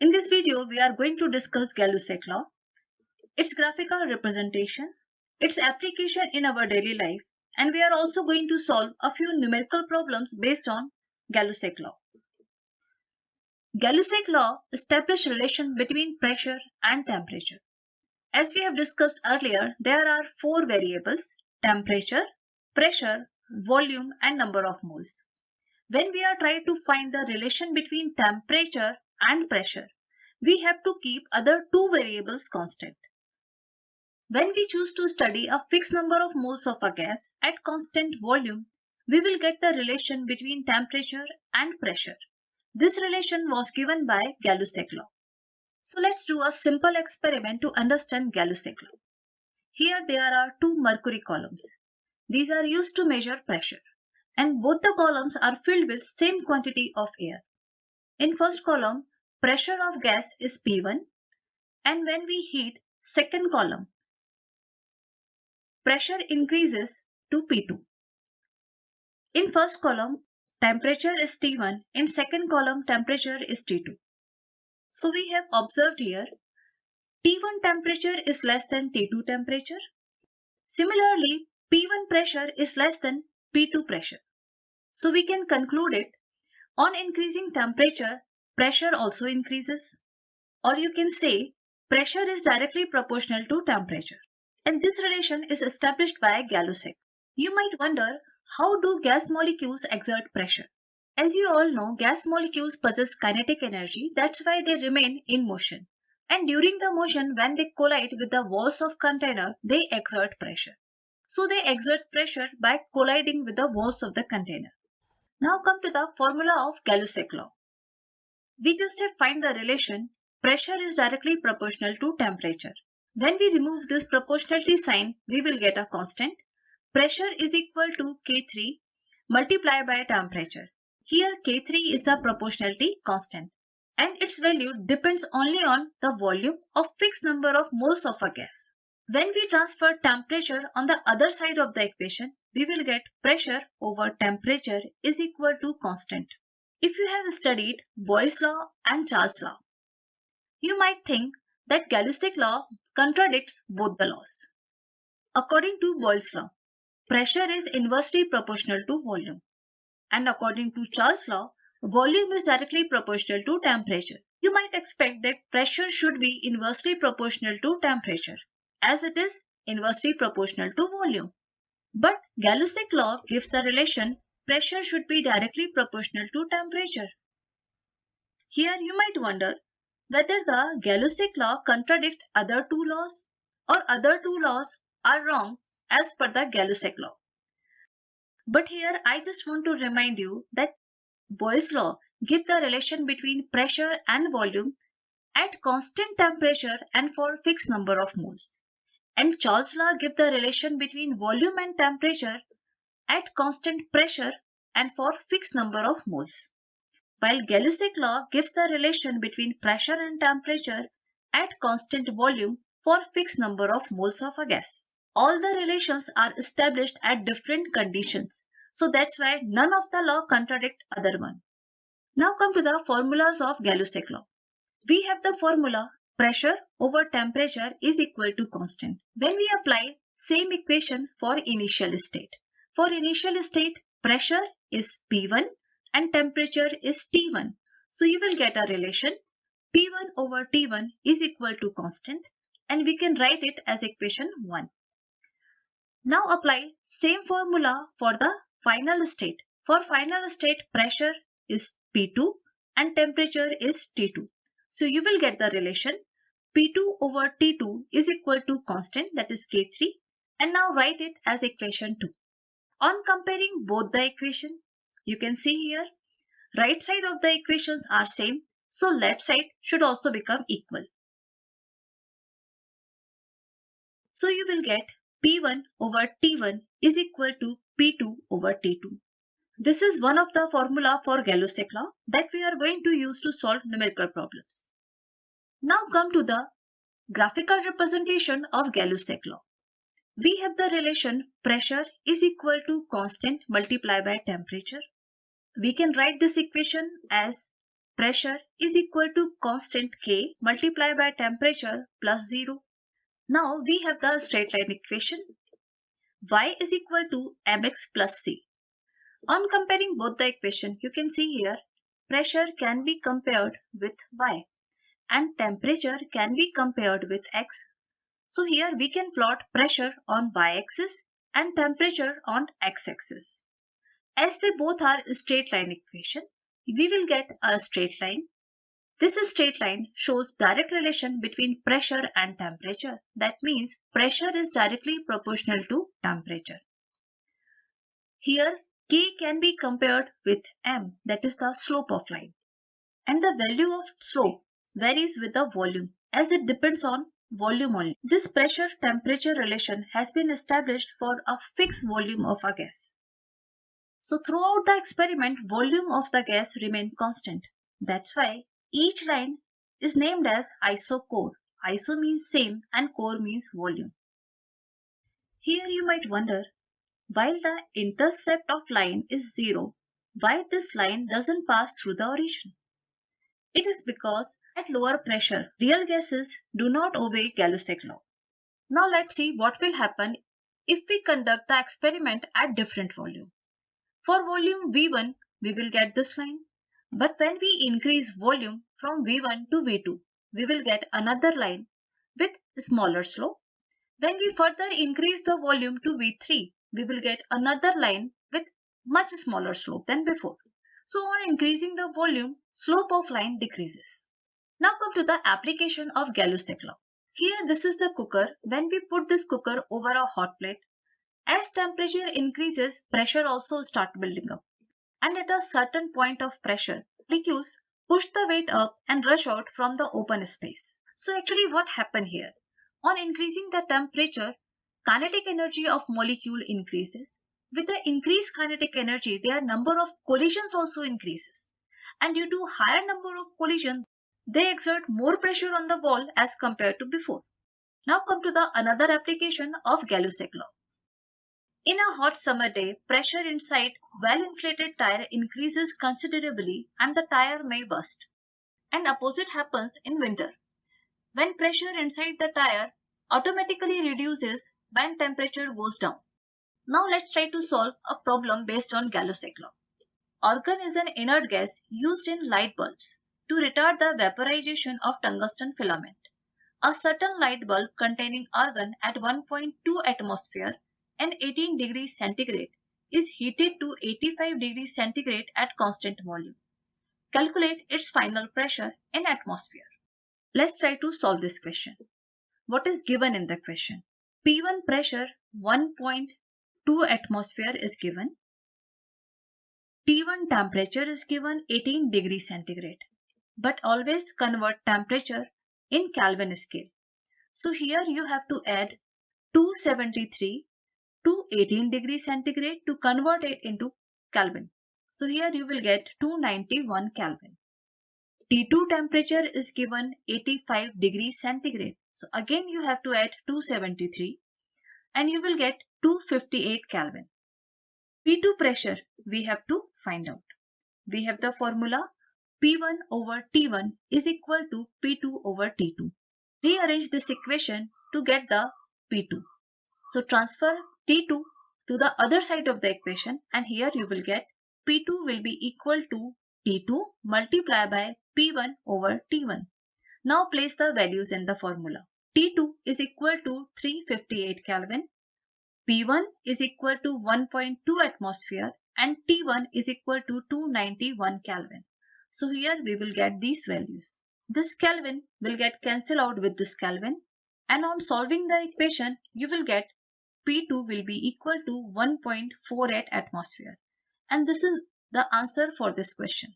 In this video, we are going to discuss Gay Lussac Law, its graphical representation, its application in our daily life, and we are also going to solve a few numerical problems based on Gay Lussac Law. Gay Lussac Law establishes relation between pressure and temperature. As we have discussed earlier, there are four variables: temperature, pressure, volume, and number of moles. When we are trying to find the relation between temperature and pressure, we have to keep other two variables constant. When we choose to study a fixed number of moles of a gas at constant volume, we will get the relation between temperature and pressure. This relation was given by Gay Lussac Law. So let's do a simple experiment to understand Gay Lussac Law. Here there are two mercury columns. These are used to measure pressure, and both the columns are filled with same quantity of air. In first column, pressure of gas is P1, and when we heat second column, pressure increases to P2. In first column, temperature is T1. In second column, temperature is T2. So we have observed here, T1 temperature is less than T2 temperature. Similarly, P1 pressure is less than P2 pressure. So we can conclude it, on increasing temperature, pressure also increases. Or you can say, pressure is directly proportional to temperature. And this relation is established by Gay Lussac. You might wonder, how do gas molecules exert pressure? As you all know, gas molecules possess kinetic energy, that's why they remain in motion. And during the motion, when they collide with the walls of container, they exert pressure. So they exert pressure by colliding with the walls of the container. Now come to the formula of Gay Lussac Law. We just have find the relation, pressure is directly proportional to temperature. When we remove this proportionality sign, we will get a constant. Pressure is equal to K3 multiplied by temperature. Here K3 is the proportionality constant, and its value depends only on the volume of fixed number of moles of a gas. When we transfer temperature on the other side of the equation, we will get pressure over temperature is equal to constant. If you have studied Boyle's law and Charles' law, you might think that Gay Lussac law contradicts both the laws. According to Boyle's law, pressure is inversely proportional to volume. And according to Charles' law, volume is directly proportional to temperature. You might expect that pressure should be inversely proportional to temperature, as it is inversely proportional to volume. But Gay Lussac law gives the relation pressure should be directly proportional to temperature. Here you might wonder whether the Gay Lussac law contradicts other two laws or other two laws are wrong as per the Gay Lussac law. But here I just want to remind you that Boyle's law gives the relation between pressure and volume at constant temperature and for fixed number of moles. And Charles' law gives the relation between volume and temperature at constant pressure and for fixed number of moles. While Gay Lussac law gives the relation between pressure and temperature at constant volume for fixed number of moles of a gas. All the relations are established at different conditions, so that's why none of the law contradict other one. Now come to the formulas of Gay Lussac law. We have the formula pressure over temperature is equal to constant. When we apply same equation for initial state. For initial state, pressure is P1 and temperature is T1. So you will get a relation P1 over T1 is equal to constant, and we can write it as equation 1. Now apply same formula for the final state. For final state, pressure is P2 and temperature is T2. So you will get the relation P2 over T2 is equal to constant, that is K3, and now write it as equation 2. On comparing both the equation, you can see here, right side of the equations are same, so left side should also become equal. So you will get P1 over T1 is equal to P2 over T2. This is one of the formula for Gay Lussac law that we are going to use to solve numerical problems. Now come to the graphical representation of Gay Lussac law. We have the relation pressure is equal to constant multiplied by temperature. We can write this equation as pressure is equal to constant K multiplied by temperature plus 0. Now we have the straight line equation. Y is equal to mx plus c. On comparing both the equation, you can see here pressure can be compared with y and temperature can be compared with x. So here we can plot pressure on y-axis and temperature on x-axis. As they both are straight line equation, we will get a straight line. This straight line shows direct relation between pressure and temperature. That means pressure is directly proportional to temperature. Here K can be compared with m, that is the slope of line. And the value of slope varies with the volume as it depends on volume only. This pressure-temperature relation has been established for a fixed volume of a gas. So throughout the experiment, volume of the gas remained constant. That's why each line is named as isochor. Iso means same and core means volume. Here you might wonder, while the intercept of line is 0, why this line doesn't pass through the origin? It is because at lower pressure, real gases do not obey Gay Lussac law. Now let's see what will happen if we conduct the experiment at different volume. For volume V1, we will get this line. But when we increase volume from V1 to V2, we will get another line with smaller slope. When we further increase the volume to V3, we will get another line with much smaller slope than before. So on increasing the volume, slope of line decreases. Now come to the application of Gay Lussac law. Here this is the cooker. When we put this cooker over a hot plate, as temperature increases, pressure also starts building up. And at a certain point of pressure, molecules push the weight up and rush out from the open space. So actually what happened here? On increasing the temperature, kinetic energy of molecule increases. With the increased kinetic energy, their number of collisions also increases. And due to higher number of collisions, they exert more pressure on the wall as compared to before. Now come to the another application of Gay Lussac law. In a hot summer day, pressure inside well-inflated tire increases considerably and the tire may burst. And opposite happens in winter, when pressure inside the tire automatically reduces when temperature goes down. Now let's try to solve a problem based on Gay Lussac law. Argon is an inert gas used in light bulbs to retard the vaporization of tungsten filament. A certain light bulb containing argon at 1.2 atmosphere and 18 degrees centigrade is heated to 85 degrees centigrade at constant volume. Calculate its final pressure in atmosphere. Let's try to solve this question. What is given in the question? P1 pressure 1.2 atmosphere is given. T1 temperature is given 18 degrees centigrade. But always convert temperature in Kelvin scale. So here you have to add 273 to 18 degrees centigrade to convert it into Kelvin. So here you will get 291 Kelvin. T2 temperature is given 85 degrees centigrade. So again you have to add 273 and you will get 258 Kelvin. P2 pressure we have to find out. We have the formula P1 over T1 is equal to P2 over T2. Rearrange this equation to get the P2. So transfer T2 to the other side of the equation and here you will get P2 will be equal to T2 multiplied by P1 over T1. Now place the values in the formula. T2 is equal to 358 Kelvin. P1 is equal to 1.2 atmosphere and T1 is equal to 291 Kelvin. So here we will get these values. This Kelvin will get cancelled out with this Kelvin and on solving the equation you will get P2 will be equal to 1.48 atmosphere and this is the answer for this question.